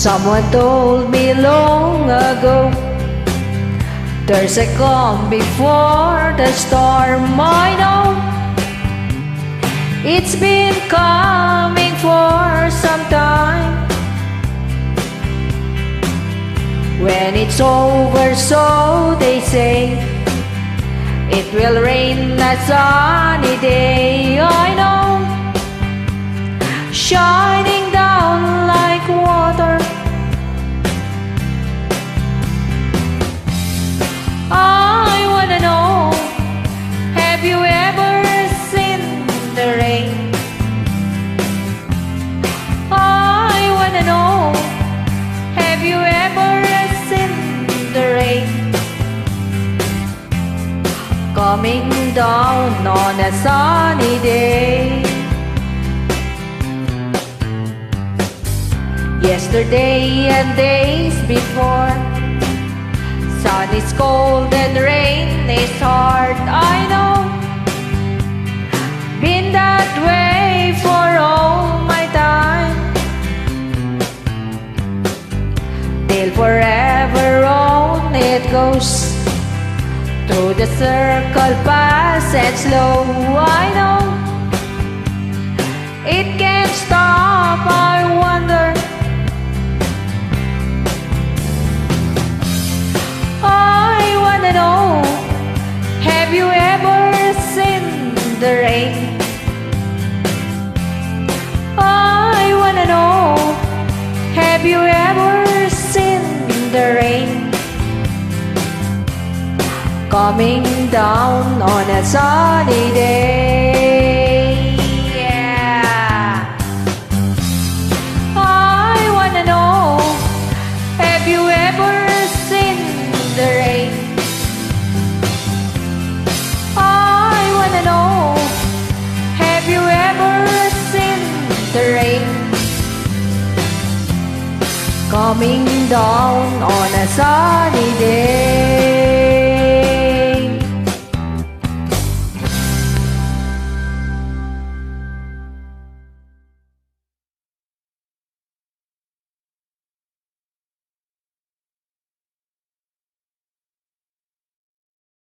Someone told me long ago, there's a calm before the storm. I know it's been coming for some time. When it's over, so they say, it will rain a sunny day. I know, shining down like water. I wanna know, have you ever seen the rain? I wanna know, have you ever seen the rain? Coming down on a sunny day. Yesterday and days before, sun is cold and rain is hard. I know, been that way for all my time. Till forever on it goes, through the circle fast and slow. I know, it can't stop, I wonder. I wanna know, have you ever seen the rain? I wanna know, have you ever seen the rain? Coming down on a sunny day. Yeah. I wanna know, have you ever seen the rain? I wanna know, have you ever seen the rain? Coming down on a sunny day.